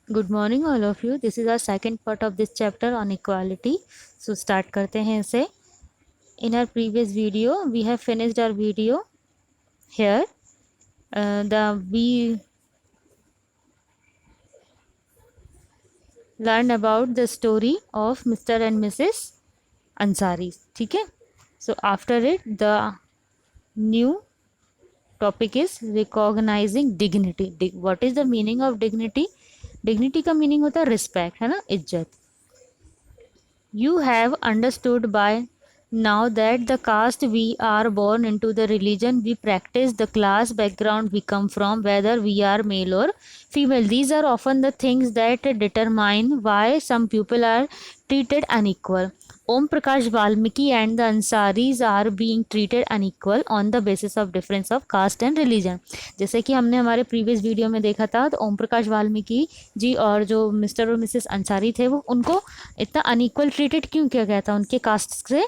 Good morning all of you. This is our second part of this chapter on equality. So start करते हैं इसे. In our previous video we have finished our video here. The we learned about the story of Mr. and Mrs. Ansari. ठीक है. So after it the new topic is recognizing dignity. What is the meaning of dignity? Dignity का meaning होता है respect, है ना, इज्जत. You have understood by now that the caste we are born into, the religion we practice, the class background we come from, whether we are male or female, these are often the things that determine why some people are treated unequal. Om Prakash Valmiki and the Ansaris are being treated unequal on the basis of difference of caste and religion. जैसे कि हमने हमारे previous video में देखा था, तो ओम प्रकाश वाल्मीकि जी और जो मिस्टर और मिसेस अंसारी थे वो उनको इतना अनइक्वल ट्रीटेड क्यों किया गया था उनके कास्ट से,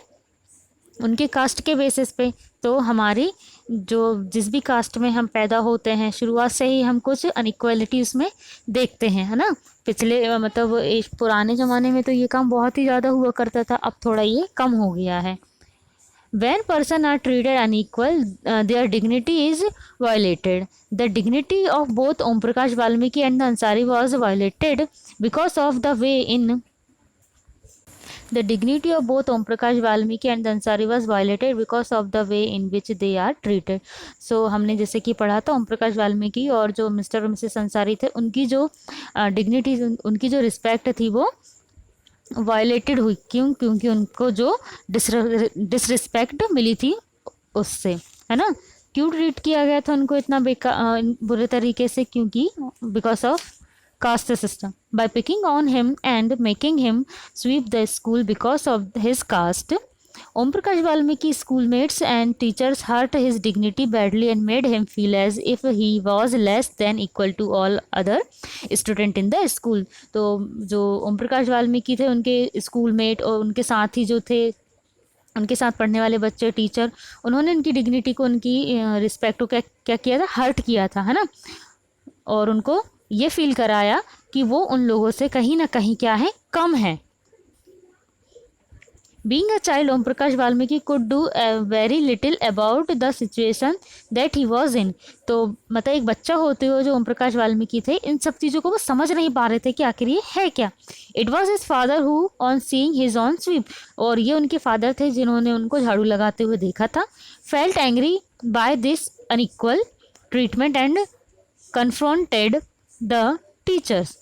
उनके कास्ट के बेसिस पे. तो हमारी जो जिस भी कास्ट में हम पैदा होते हैं शुरुआत से ही हम कुछ अनइक्वलिटी उसमें देखते हैं, है ना. पिछले मतलब पुराने ज़माने में तो ये काम बहुत ही ज़्यादा हुआ करता था, अब थोड़ा ये कम हो गया है. When person are treated unequal, their dignity is violated. The dignity of both Om Prakash Valmiki and the Ansari was violated because of the way in the dignity of both Om Prakash Valmiki and the Ansari was violated because of the way in which they are treated. So हमने जैसे कि पढ़ा था ओम प्रकाश वाल्मीकि और जो mister और Mrs Ansari थे उनकी जो डिग्निटी, उनकी जो रिस्पेक्ट थी वो वायलेटेड हुई. क्यों? क्योंकि उनको जो डिसरिस्पेक्ट मिली थी उससे, है ना. क्यों ट्रीट किया गया था उनको इतना बुरे तरीके से? क्योंकि because of caste system. By picking on him and making him sweep the school because of his caste, Om Prakash Valmiki schoolmates and teachers hurt his dignity badly and made him feel as if he was less than equal to all other student in the school. तो जो ओम प्रकाश वाल्मीकि थे उनके schoolmate और उनके साथी जो थे, उनके साथ पढ़ने वाले बच्चे, टीचर, उन्होंने उनकी डिग्निटी को, उनकी रिस्पेक्ट को क्या किया था? हर्ट किया था, है ना. और उनको ये फील कराया कि वो उन लोगों से कहीं ना कहीं क्या है, कम है. Being a child, Om Prakash Valmiki could do very little about the situation that he was in. तो मतलब एक बच्चा होते हुए जो ओम प्रकाश वाल्मीकि थे इन सब चीज़ों को वो समझ नहीं पा रहे थे कि आखिर ये है क्या. It was his father who on seeing his own sweep, और ये उनके फादर थे जिन्होंने उनको झाड़ू लगाते हुए देखा था. Felt angry by this unequal treatment and confronted the teachers.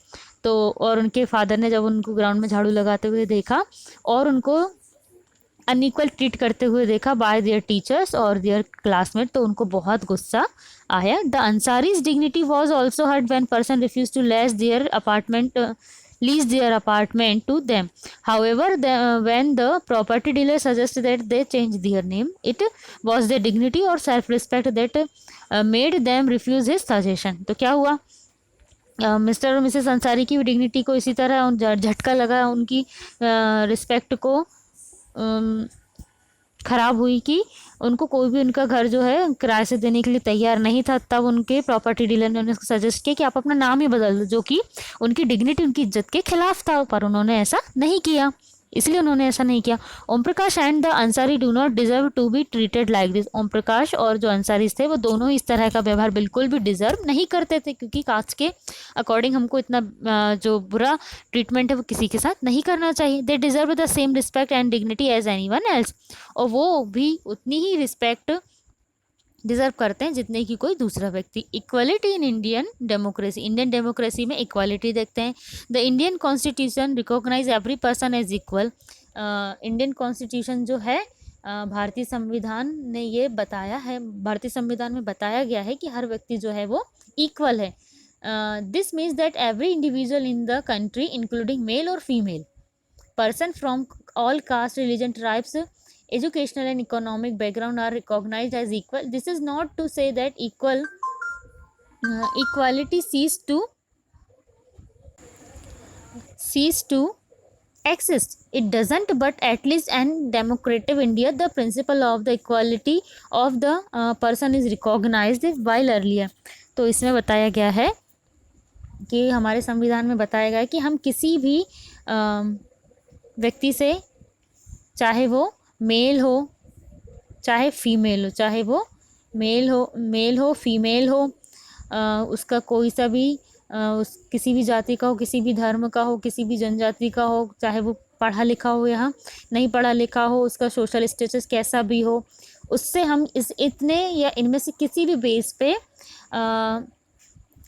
तो और उनके फादर ने जब उनको ग्राउंड में झाड़ू लगाते हुए देखा और उनको अनइक्वल ट्रीट करते हुए देखा बाय देयर टीचर्स और देयर क्लासमेट, तो उनको बहुत गुस्सा आया. The Ansari's dignity was also hurt when person refuse to lease their apartment to them. However, when the property dealer suggested that they change their name, it was their dignity or self-respect that made them refuse his suggestion. तो क्या हुआ? Mister और Mrs Ansari की भी dignity को इसी तरह झटका लगा, उनकी रिस्पेक्ट को ख़राब हुई कि उनको कोई भी उनका घर जो है किराए से देने के लिए तैयार नहीं था. तब उनके प्रॉपर्टी डीलर ने उन्हें सजेस्ट किया कि आप अपना नाम ही बदल दो, जो कि उनकी डिग्निटी, उनकी इज्जत के खिलाफ था. पर उन्होंने ऐसा नहीं किया, इसलिए उन्होंने ऐसा नहीं किया. Om Prakash and the Ansari do not deserve to be treated like this. Om Prakash और जो अंसारी थे वो दोनों इस तरह का व्यवहार बिल्कुल भी डिजर्व नहीं करते थे, क्योंकि कास्ट के अकॉर्डिंग हमको इतना जो बुरा ट्रीटमेंट है वो किसी के साथ नहीं करना चाहिए. They deserve the same respect and dignity as anyone else. और वो भी उतनी ही रिस्पेक्ट डिजर्व करते हैं जितने की कोई दूसरा व्यक्ति. Equality in Indian democracy. Indian democracy में इक्वालिटी देखते हैं. The Indian constitution recognize every person as equal. Indian constitution जो है, भारतीय संविधान ने ये बताया है, भारतीय संविधान में बताया गया है कि हर व्यक्ति जो है वो इक्वल है. This means that every individual in the country including male और female person from all caste, religion, tribes, educational and economic background are recognized as equal. This is not to say that equality cease to exist. It doesn't, but at least in democratic India the principle of the equality of the person is recognized while earlier. तो इसमें बताया गया है कि हमारे संविधान में बताया गया है कि हम किसी भी व्यक्ति से, चाहे वो मेल हो चाहे फीमेल हो, चाहे वो मेल हो फीमेल हो, उसका कोई सा भी किसी भी जाति का हो, किसी भी धर्म का हो, किसी भी जनजाति का हो, चाहे वो पढ़ा लिखा हो या नहीं पढ़ा लिखा हो, उसका सोशल स्टेटस कैसा भी हो, उससे हम इतने या इनमें से किसी भी बेस पे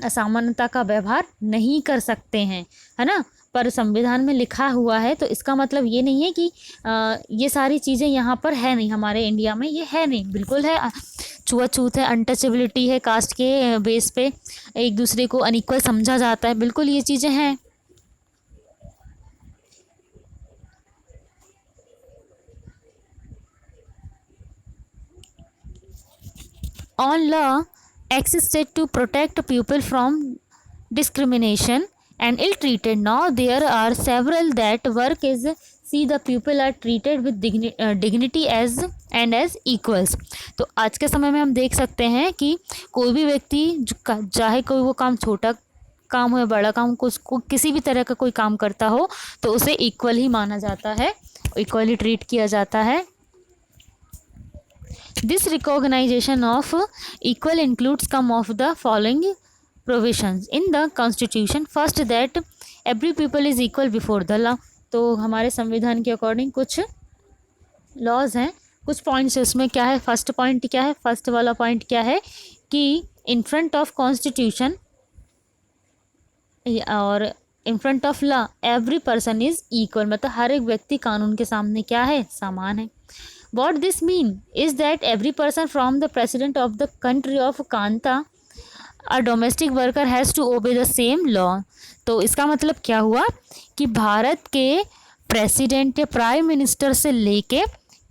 असमानता का व्यवहार नहीं कर सकते हैं, है ना। पर संविधान में लिखा हुआ है तो इसका मतलब ये नहीं है कि ये सारी चीज़ें यहाँ पर है नहीं, हमारे इंडिया में ये है नहीं, बिल्कुल है। छुआछूत है, अनटचेबिलिटी है, कास्ट के बेस पे एक दूसरे को अनइक्वल समझा जाता है, बिल्कुल ये चीज़ें हैं। On law existed to protect people from discrimination and ill-treated. Now there are several that work is see the people are treated with dignity as and as equals. तो आज के समय में हम देख सकते हैं कि कोई भी व्यक्ति चाहे कोई वो काम छोटा काम हो या बड़ा काम, किसी भी तरह का कोई काम करता हो तो उसे इक्वल ही माना जाता है, इक्वली ट्रीट किया जाता है। This recognition of equal includes some of the following provisions in the Constitution. First, that every people is equal before the law. तो हमारे संविधान के अकॉर्डिंग कुछ लॉज हैं, कुछ पॉइंट्स उसमें क्या है। फर्स्ट पॉइंट क्या है, फर्स्ट वाला पॉइंट क्या है कि इन फ्रंट ऑफ कॉन्स्टिट्यूशन और in front of law every person is equal, मतलब हर एक व्यक्ति कानून के सामने क्या है, समान है। What this mean is that every person from the president of the country of Kanta a domestic worker has to obey the same law. तो इसका मतलब क्या हुआ कि भारत के प्रेसिडेंट या प्राइम मिनिस्टर से लेके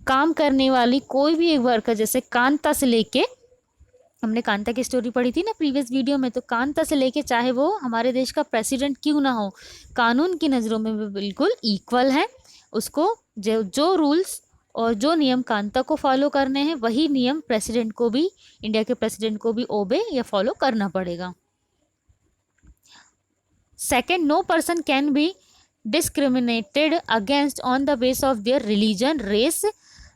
काम करने वाली कोई भी एक वर्कर, जैसे कांता से लेके, हमने कांता की स्टोरी पढ़ी थी ना प्रीवियस वीडियो में, तो कांता से लेके चाहे वो हमारे देश का प्रेसिडेंट क्यों ना हो, कानून की नज़रों में भी बिल्कुल इक्वल है। उसको जो रूल्स और जो नियम कांता को फॉलो करने हैं वही नियम प्रेसिडेंट को भी, इंडिया के प्रेसिडेंट को भी ओबे या फॉलो करना पड़ेगा। Second, no person can be discriminated against on the base of their religion, race,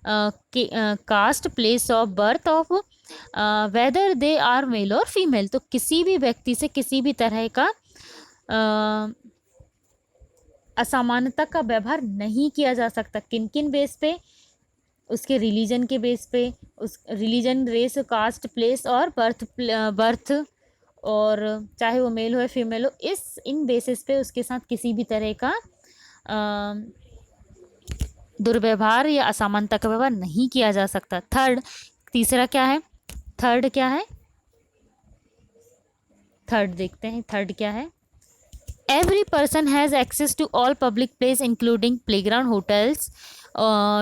caste, place of birth of whether they are male और फीमेल। तो किसी भी व्यक्ति से किसी भी तरह का असमानता का व्यवहार नहीं किया जा सकता। किन किन बेस पे, उसके रिलीजन के बेस पे, उस रिलीजन, रेस, कास्ट, प्लेस और बर्थ और चाहे वो मेल हो या फीमेल हो, इन बेसिस पे उसके साथ किसी भी तरह का दुर्व्यवहार या असमानता का व्यवहार नहीं किया जा सकता। तीसरा क्या है, थर्ड क्या है, थर्ड देखते हैं, थर्ड क्या है। Every person has access to all public place including playground, hotels,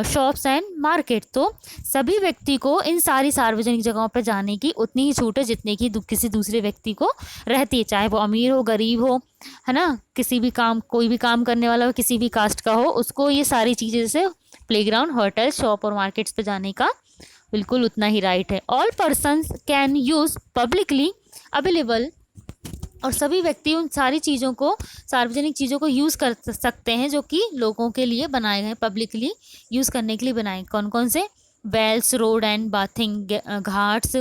shops and market. तो सभी व्यक्ति को इन सारी सार्वजनिक जगहों पर जाने की उतनी ही छूट है जितने की किसी दूसरे व्यक्ति को रहती है, चाहे वो अमीर हो गरीब हो, है ना, किसी भी काम, कोई भी काम करने वाला हो, किसी भी कास्ट का हो, उसको ये सारी चीज़ें जैसे प्लेग्राउंड, होटल, शॉप और मार्केट्स पे जाने का बिल्कुल उतना ही राइट है। All persons can use publicly available, और सभी व्यक्ति उन सारी चीज़ों को, सार्वजनिक चीज़ों को यूज़ कर सकते हैं जो कि लोगों के लिए बनाए गए, पब्लिकली यूज़ करने के लिए बनाए। कौन कौन से, wells, road and bathing, ghats,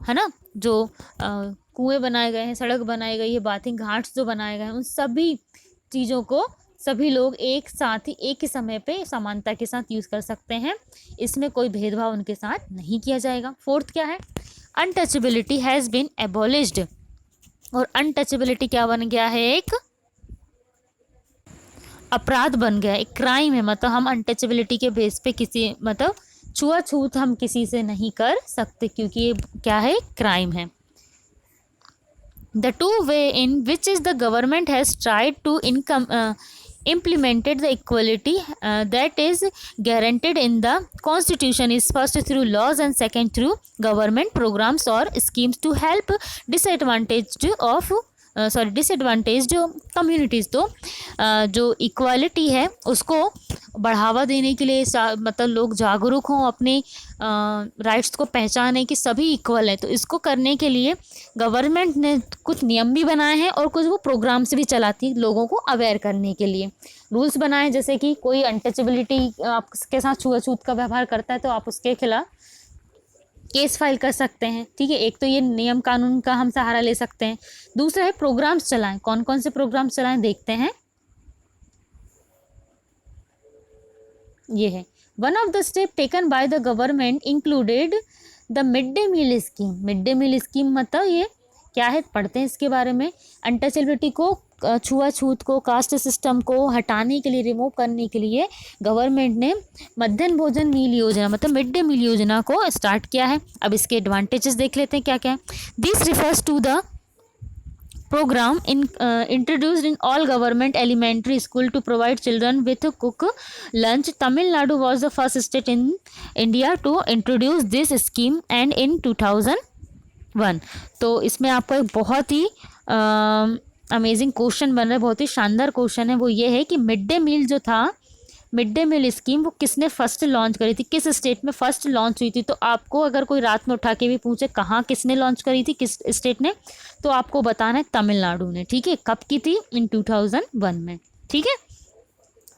है ना, जो कुएं बनाए गए हैं, सड़क बनाई गई है, बाथिंग घाट्स जो बनाए गए हैं, उन सभी चीज़ों को सभी लोग एक साथ ही एक ही समय पे समानता के साथ यूज़ कर सकते हैं, इसमें कोई भेदभाव उनके साथ नहीं किया जाएगा। फोर्थ क्या है, अनटचेबिलिटी हैज़ बीन एबॉलिश्ड। और अनटचेबिलिटी क्या बन गया है, एक अपराध बन गया, एक क्राइम है। मतलब हम अनटचेबिलिटी के बेस पे किसी, मतलब छुआछूत हम किसी से नहीं कर सकते, क्योंकि ये क्या है, क्राइम है। The two way in which is the government has tried to implemented the equality that is guaranteed in the constitution is first through laws and second through government programs or schemes to help disadvantaged communities। तो जो equality है उसको बढ़ावा देने के लिए, मतलब लोग जागरूक हों, अपने राइट्स को पहचानें कि सभी इक्वल है। तो इसको करने के लिए गवर्नमेंट ने कुछ नियम भी बनाए हैं और कुछ वो प्रोग्राम्स भी चलाती है लोगों को अवेयर करने के लिए। रूल्स बनाए जैसे कि कोई अनटचेबिलिटी आपके साथ छुआछूत का व्यवहार करता है तो आप उसके खिलाफ केस फाइल कर सकते हैं, ठीक है। एक तो ये नियम कानून का हम सहारा ले सकते हैं। दूसरा है प्रोग्राम्स चलाएं। कौन कौन से प्रोग्राम्स चलाएं देखते हैं। ये है one of the step taken by the government included the mid day meal scheme. Mid day meal scheme मतलब ये क्या है, पढ़ते हैं इसके बारे में। अनटचेबिलिटी को, छुआछूत को, कास्ट सिस्टम को हटाने के लिए, रिमूव करने के लिए गवर्नमेंट ने मध्याह्न भोजन मील योजना मतलब मिड डे मील योजना को स्टार्ट किया है। अब इसके एडवांटेजेस देख लेते हैं क्या क्या है। This refers to the program introduced in all government elementary school to provide children with cook lunch. Tamil Nadu was the first state in India to introduce this scheme and in 2001। तो इसमें आपको एक बहुत ही amazing question बन रहा है, बहुत ही शानदार क्वेश्चन है। वो ये है कि मिड डे मील जो था, मिड डे मील स्कीम वो किसने फर्स्ट लॉन्च करी थी, किस स्टेट में फर्स्ट लॉन्च हुई थी। तो आपको अगर कोई रात में उठा के भी पूछे कहाँ किसने लॉन्च करी थी, किस स्टेट ने, तो आपको बताना है तमिलनाडु ने, ठीक है। कब की थी, इन 2001 में, ठीक है।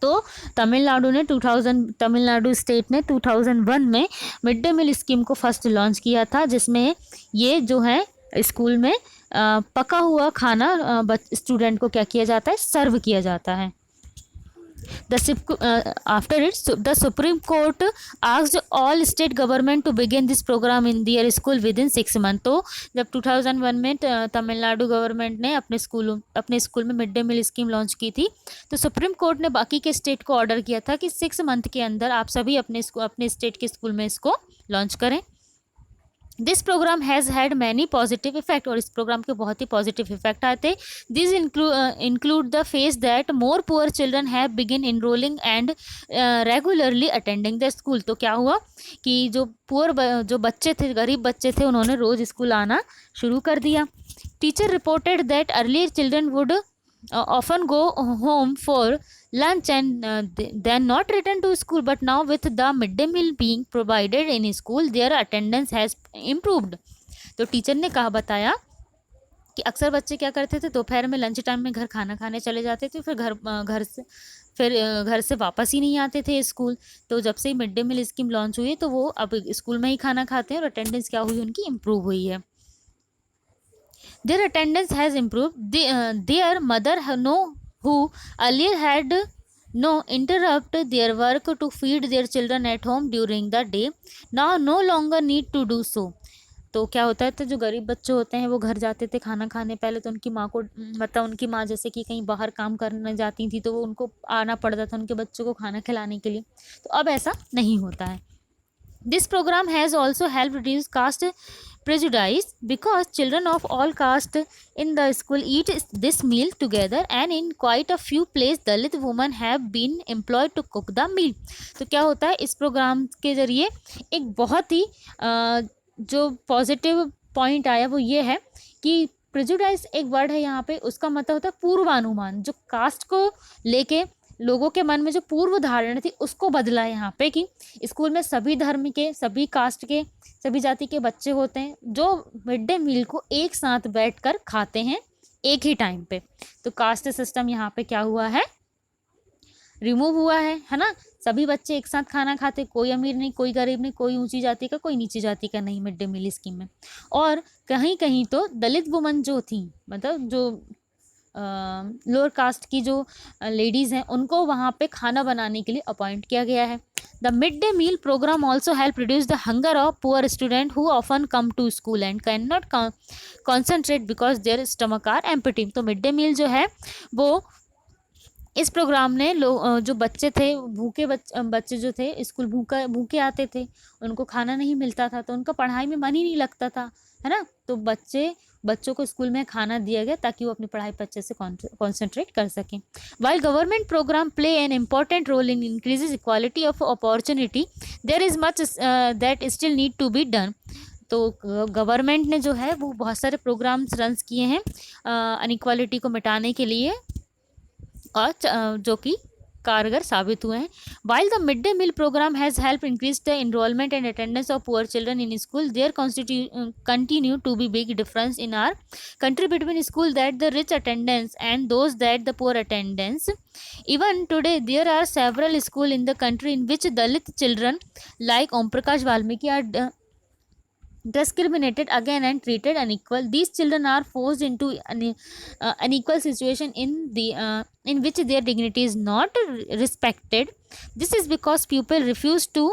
तो तमिलनाडु ने तमिलनाडु स्टेट ने 2001 में मिड डे मील स्कीम को फर्स्ट लॉन्च किया था, जिसमें ये जो है स्कूल में पका हुआ खाना स्टूडेंट को क्या किया जाता है, सर्व किया जाता है। After it, the Supreme Court asked all state government to begin this program in their school within 6 months। तो जब 2001 में तमिलनाडु गवर्नमेंट ने अपने स्कूल में mid day meal scheme launch की थी, तो सुप्रीम कोर्ट ने बाकी के स्टेट को ऑर्डर किया था कि 6 मंथ के अंदर आप सभी अपने स्टेट के स्कूल में इसको लॉन्च करें। This program has had many positive effect, और इस प्रोग्राम के बहुत ही पॉजिटिव इफेक्ट आए थे। This include the face that more poor children have begin enrolling and regularly attending the school. तो क्या हुआ कि जो बच्चे थे, गरीब बच्चे थे, उन्होंने रोज़ स्कूल आना शुरू कर दिया। Teacher reported that earlier children would often go home for lunch and then not return to school, but now with the midday meal being provided in school their attendance has improved। तो teacher ने बताया कि अक्सर बच्चे क्या करते थे, दोपहर में लंच टाइम में घर खाना खाने चले जाते थे, फिर घर से वापस ही नहीं आते थे स्कूल। तो जब से mid day meal scheme launch हुई है तो वो अब स्कूल में ही खाना खाते हैं और अटेंडेंस क्या हुई, उनकी इम्प्रूव हुई है। Their attendance has improved. Their mother who earlier had no interrupt their work to feed their children at home during the day now no longer need to do so। तो क्या होता है, तो जो गरीब बच्चे होते हैं वो घर जाते थे खाना खाने, पहले तो उनकी माँ को, मतलब उनकी माँ जैसे कि कहीं बाहर काम करने जाती थी तो वो उनको आना पड़ता था उनके बच्चों को खाना खिलाने के लिए, तो अब ऐसा नहीं होता है। This program has also help reduce caste prejudice because children of all caste in the school eat this meal together and in quite a few places Dalit women have been employed to cook the meal। तो क्या होता है, इस programme के ज़रिए एक बहुत ही जो पॉजिटिव पॉइंट आया वो ये है कि प्रेजुडाइज एक वर्ड है यहाँ पे, उसका मतलब होता है पूर्वानुमान। जो कास्ट को लेके लोगों के मन में जो पूर्व धारणा थी उसको बदला है यहाँ पे कि स्कूल में सभी धर्म के, सभी कास्ट के, सभी जाति के बच्चे होते हैं जो मिड डे मील को एक साथ बैठकर खाते हैं एक ही टाइम पे। तो कास्ट सिस्टम यहाँ पे क्या हुआ है, रिमूव हुआ है ना। सभी बच्चे एक साथ खाना खाते, कोई अमीर नहीं, कोई गरीब नहीं, कोई ऊंची जाति का, कोई नीची जाति का नहीं मिड डे मील स्कीम में। और कहीं कहीं तो दलित वुमन जो थी, मतलब जो लोअर कास्ट की जो लेडीज़ हैं उनको वहाँ पे खाना बनाने के लिए अपॉइंट किया गया है। The mid day meal program also help reduce the hunger of poor student who often come to school and can not concentrate because their stomach are empty. तो मिड डे मील जो है वो इस programme ने जो बच्चे थे, भूखे बच्चे जो थे स्कूल भूखे आते थे, उनको खाना नहीं मिलता था तो उनका पढ़ाई में मन ही नहीं लगता था, है ना। तो बच्चों को स्कूल में खाना दिया गया ताकि वो अपनी पढ़ाई पर अच्छे से कॉन्सेंट्रेट कर सकें। While government program play an important role in increases equality of opportunity there is much that still need to be done. तो गवर्नमेंट ने जो है वो बहुत सारे प्रोग्राम्स रन किए हैं अनइक्वालिटी को मिटाने के लिए, और जो कि कारगर साबित हुए हैं। While the mid day meal program has help increase the enrolment and attendance of poor children in school, there continue to be big difference in our country between school that the rich attendance and those that the poor attendance. Even today there are several schools in the country in which Dalit children like Om Prakash Valmiki are discriminated again and treated unequal. These children are forced into an unequal situation in which their dignity is not respected. This is because people refuse to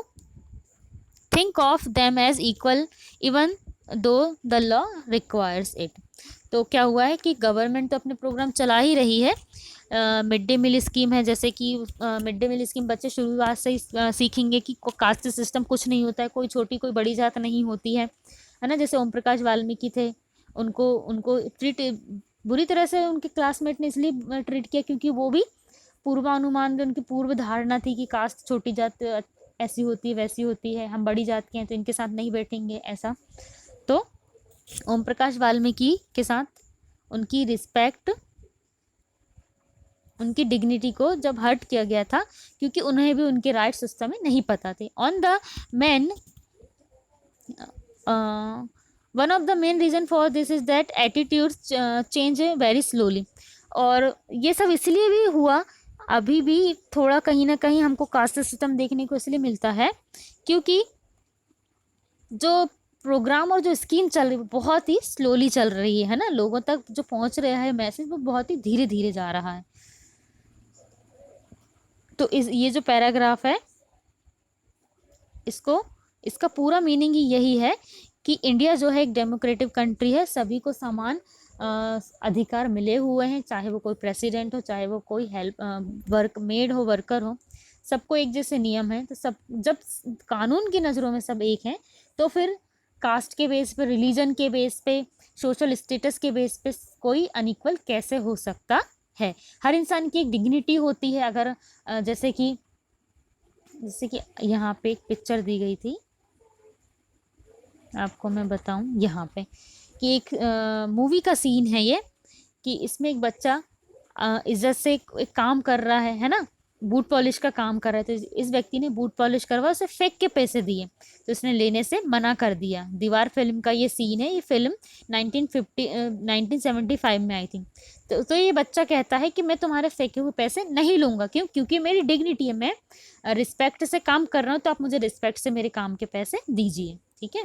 think of them as equal even though the law requires it. तो क्या हुआ है कि government तो अपने programme चला ही रही है, मिड डे मील स्कीम है, जैसे कि मिड डे मील स्कीम बच्चे शुरुआत से ही सीखेंगे कि कास्ट सिस्टम कुछ नहीं होता है, कोई छोटी कोई बड़ी जात नहीं होती है ना। जैसे ओम प्रकाश वाल्मीकि थे, उनको उनको ट्रीट बुरी तरह से उनके क्लासमेट ने इसलिए ट्रीट किया क्योंकि वो भी पूर्वानुमान में उनकी पूर्व धारणा थी कि कास्ट छोटी जात ऐसी होती है वैसी होती है, हम बड़ी जात के हैं तो इनके साथ नहीं बैठेंगे ऐसा। तो ओम प्रकाश वाल्मीकि के साथ उनकी रिस्पेक्ट, उनकी डिग्निटी को जब हर्ट किया गया था क्योंकि उन्हें भी उनके राइट सिस्टम में नहीं पता थे। On the man one of the main reason for this is that attitudes change very slowly. और ये सब इसलिए भी हुआ, अभी भी थोड़ा कहीं ना कहीं हमको कास्ट सिस्टम देखने को इसलिए मिलता है क्योंकि जो प्रोग्राम और जो स्कीम चल रही है बहुत ही स्लोली चल रही है ना, लोगों तक जो पहुंच रहा है मैसेज वो बहुत ही धीरे धीरे जा रहा है। तो ये जो पैराग्राफ है इसका पूरा मीनिंग ही यही है कि इंडिया जो है एक डेमोक्रेटिक कंट्री है, सभी को समान अधिकार मिले हुए हैं, चाहे वो कोई प्रेसिडेंट हो, चाहे वो कोई वर्क मेड हो, वर्कर हो, सबको एक जैसे नियम है। तो सब जब कानून की नज़रों में सब एक हैं तो फिर कास्ट के बेस पे, रिलीजन के बेस पे, सोशल स्टेटस के बेस पे कोई अनइक्वल कैसे हो सकता है। हर इंसान की एक डिग्निटी होती है। अगर जैसे कि यहाँ पे एक पिक्चर दी गई थी, आपको मैं बताऊं यहाँ पे कि एक मूवी का सीन है ये, कि इसमें एक बच्चा इज्जत से एक काम कर रहा है ना, बूट पॉलिश का काम कर रहा है। तो इस व्यक्ति ने बूट पॉलिश करवा, उसे फेंक के पैसे दिए तो उसने लेने से मना कर दिया। दीवार फिल्म का ये सीन है। ये फिल्म 1975 में आई थी। तो ये बच्चा कहता है कि मैं तुम्हारे फेंके हुए पैसे नहीं लूँगा। क्यों? क्योंकि मेरी डिग्निटी है, मैं रिस्पेक्ट से काम कर रहा हूँ, तो आप मुझे रिस्पेक्ट से मेरे काम के पैसे दीजिए। ठीक है,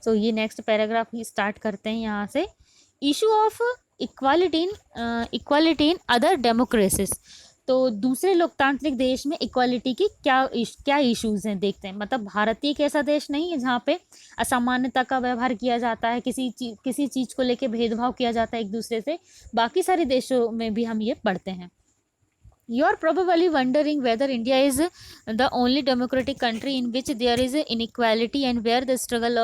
तो ये नेक्स्ट पैराग्राफ ही स्टार्ट करते हैं यहाँ से। Issue of equality in other democracies. तो दूसरे लोकतांत्रिक देश में इक्वालिटी की क्या इश्यूज हैं देखते हैं। मतलब भारतीय एक ऐसा देश नहीं है जहाँ पे असामान्यता का व्यवहार किया जाता है, किसी चीज़ को लेके भेदभाव किया जाता है एक दूसरे से। बाकी सारे देशों में भी हम ये पढ़ते हैं। You are probably wondering whether India is the only democratic country in which there is inequality and where the struggle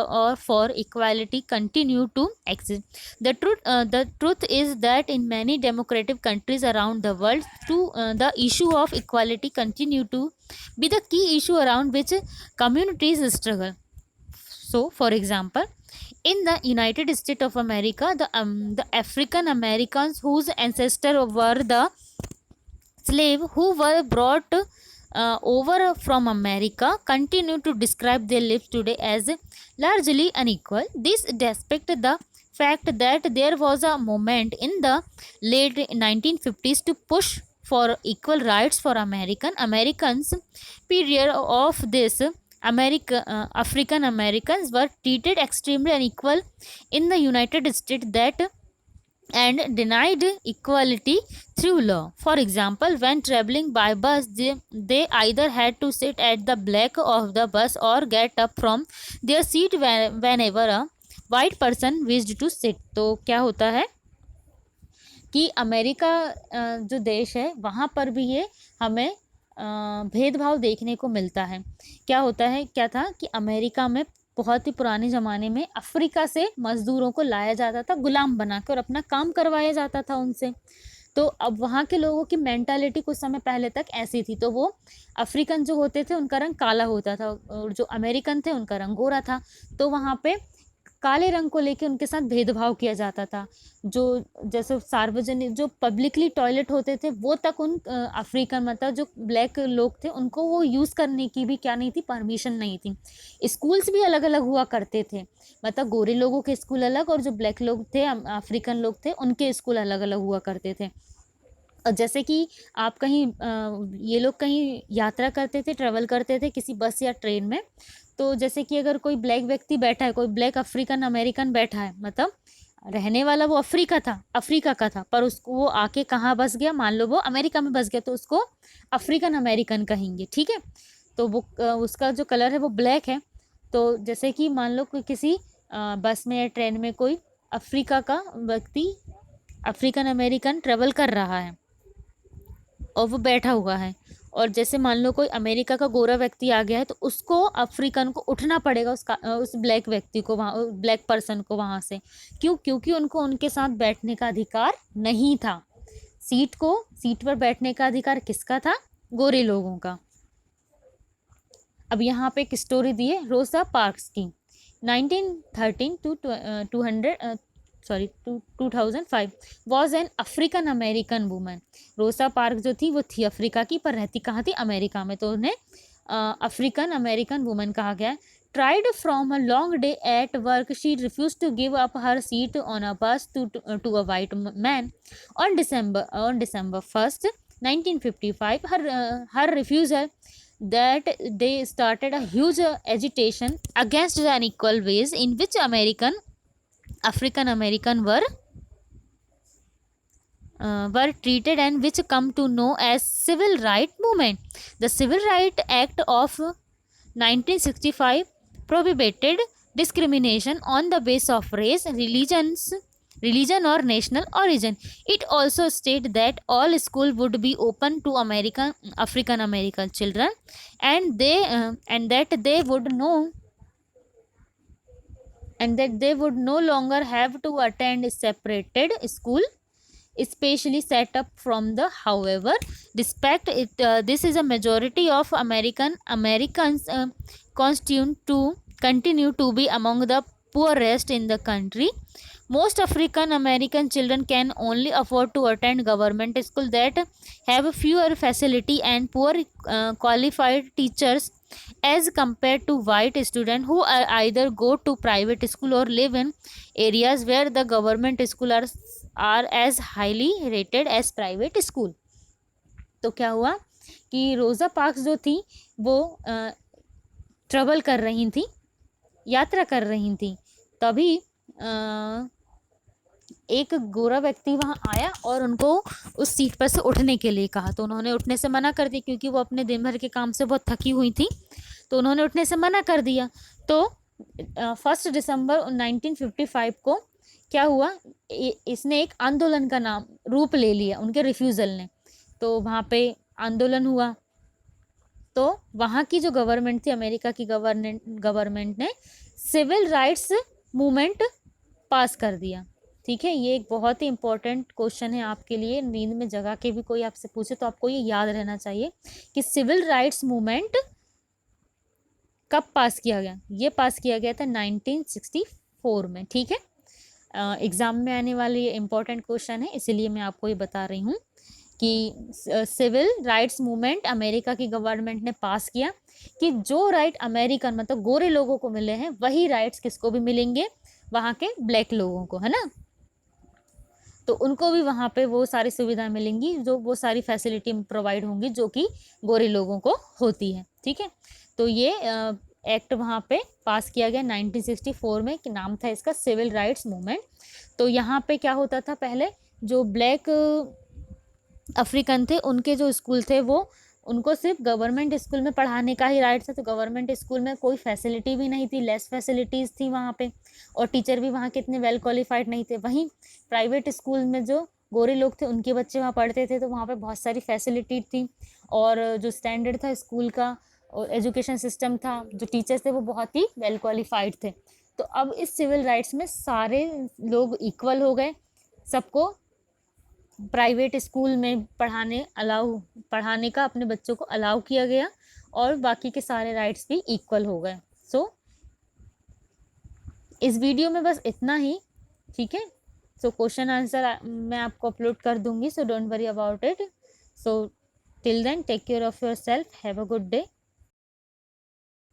for equality continue to exist. The truth is that in many democratic countries around the world, the issue of equality continue to be the key issue around which communities struggle. So, for example, in the United States of America, the African Americans whose ancestors were the slave who were brought over from America continue to describe their lives today as largely unequal. This despite the fact that there was a movement in the late 1950s to push for equal rights for Americans. Period of this African Americans were treated extremely unequal in the United States and denied equality through law. For example, when traveling by bus, they either had to sit at the back of the bus or get up from their seat whenever a white person wished to sit. तो क्या होता है कि America जो देश है वहाँ पर भी ये हमें भेदभाव देखने को मिलता है। क्या था कि अमेरिका में बहुत ही पुराने ज़माने में अफ्रीका से मज़दूरों को लाया जाता था, गुलाम बनाकर अपना काम करवाया जाता था उनसे। तो अब वहाँ के लोगों की मेंटालिटी कुछ समय पहले तक ऐसी थी। तो वो अफ्रीकन जो होते थे उनका रंग काला होता था और जो अमेरिकन थे उनका रंग गोरा था। तो वहाँ पे काले रंग को लेके उनके साथ भेदभाव किया जाता था। जो जैसे सार्वजनिक जो पब्लिकली टॉयलेट होते थे वो तक उन अफ्रीकन मतलब जो ब्लैक लोग थे उनको वो यूज़ करने की भी क्या नहीं थी, परमिशन नहीं थी। स्कूल्स भी अलग अलग हुआ करते थे, मतलब गोरे लोगों के स्कूल अलग और जो ब्लैक लोग थे अफ्रीकन लोग थे उनके स्कूल अलग अलग हुआ करते थे। जैसे कि आप कहीं ये लोग कहीं यात्रा करते थे, ट्रेवल करते थे किसी बस या ट्रेन में, तो जैसे कि अगर कोई ब्लैक व्यक्ति बैठा है, कोई ब्लैक अफ्रीकन अमेरिकन बैठा है, मतलब रहने वाला वो अफ्रीका का था, पर उसको वो आके कहाँ बस गया, मान लो वो अमेरिका में बस गया, तो उसको अफ्रीकन अमेरिकन कहेंगे, ठीक है। तो वो उसका जो कलर है वो ब्लैक है। तो जैसे कि मान लो कोई किसी बस में या ट्रेन में कोई अफ्रीका का व्यक्ति अफ्रीकन अमेरिकन ट्रेवल कर रहा है और वो बैठा हुआ है, और जैसे मान लो कोई अमेरिका का गोरा व्यक्ति आ गया है, तो उसको अफ्रीकन को उठना पड़ेगा उस ब्लैक व्यक्ति को वहाँ, ब्लैक पर्सन को वहाँ से। क्यों? क्योंकि उनको उनके साथ बैठने का अधिकार नहीं था। सीट पर बैठने का अधिकार किसका था? गोरे लोगों का। अब यहाँ पे एक स्टोरी दी है रोसा पार्क्स की। 1913 to 2005 was an African American woman. Rosa Park जो थी वो थी अफ्रीका की, पर रहती कहाँ थी? अमेरिका में, तो उन्हें अफ्रीकन अमेरिकन वुमन कहा गया है। Tried from a long day at work, she refused to give up her seat on a bus to a white man. On December 1st, 1955, her refusal that they started a huge agitation against the unequal ways in which African American were treated, and which come to know as civil right movement. The Civil Right Act of 1965 prohibited discrimination on the basis of race, religion or national origin. It also stated that all schools would be open to African American children, and that they would no longer have to attend separated school especially set up from the. However, despite it, this is a majority of Americans continue to be among the poorest in the country. Most African American children can only afford to attend government school that have fewer facility and poor qualified teachers as compared to white students who either go to private school or live in areas where the government school are as highly rated as private school. तो क्या हुआ कि रोज़ा parks जो थी वो travel कर रही थी, यात्रा कर रही थी, तभी एक गोरा व्यक्ति वहाँ आया और उनको उस सीट पर से उठने के लिए कहा। तो उन्होंने उठने से मना कर दिया, क्योंकि वो अपने दिन भर के काम से बहुत थकी हुई थी, तो उन्होंने उठने से मना कर दिया। तो 1 दिसंबर 1955 को क्या हुआ, इसने एक आंदोलन का नाम रूप ले लिया, उनके रिफ्यूज़ल ने। तो वहाँ पे आंदोलन हुआ, तो वहाँ की जो गवर्नमेंट थी, अमेरिका की गवर्नमेंट ने सिविल राइट्स मूवमेंट पास कर दिया। ठीक है, ये एक बहुत ही इंपॉर्टेंट क्वेश्चन है आपके लिए, नींद में जगा के भी कोई आपसे पूछे तो आपको ये याद रहना चाहिए कि सिविल राइट्स मूवमेंट कब पास किया गया। ये पास किया गया था 1964 में। ठीक है, एग्ज़ाम में आने वाले ये इंपॉर्टेंट क्वेश्चन है, इसीलिए मैं आपको ये बता रही हूँ कि सिविल राइट्स मूवमेंट अमेरिका की गवर्नमेंट ने पास किया कि जो राइट अमेरिकन मतलब गोरे लोगों को मिले हैं वही राइट्स किसको भी मिलेंगे, वहाँ के ब्लैक लोगों को, है ना। तो उनको भी वहाँ पे वो सारी सुविधाएं मिलेंगी, जो वो सारी फैसिलिटी प्रोवाइड होंगी जो कि गोरे लोगों को होती है। ठीक है, तो ये एक्ट वहाँ पे पास किया गया 1964 में, कि नाम था इसका सिविल राइट्स मूवमेंट। तो यहाँ पे क्या होता था, पहले जो ब्लैक अफ्रीकन थे उनके जो स्कूल थे वो उनको सिर्फ गवर्नमेंट स्कूल में पढ़ाने का ही राइट था। तो गवर्नमेंट स्कूल में कोई फैसिलिटी भी नहीं थी, लेस फैसिलिटीज़ थी वहाँ पे, और टीचर भी वहाँ के इतने वेल क्वालिफाइड नहीं थे। वहीं प्राइवेट स्कूल में जो गोरे लोग थे उनके बच्चे वहाँ पढ़ते थे, तो वहाँ पे बहुत सारी फैसिलिटी थी, और जो स्टैंडर्ड था स्कूल का और एजुकेशन सिस्टम था, जो टीचर्स थे वो बहुत ही वेल क्वालिफाइड थे। तो अब इस सिविल राइट्स में सारे लोग इक्वल हो गए, सबको प्राइवेट स्कूल में पढ़ाने का अपने बच्चों को अलाउ किया गया, और बाकी के सारे राइट्स भी इक्वल हो गए। सो इस वीडियो में बस इतना ही, ठीक है। सो क्वेश्चन आंसर मैं आपको अपलोड कर दूंगी, so don't worry about it. So till then take care of yourself, have a good day.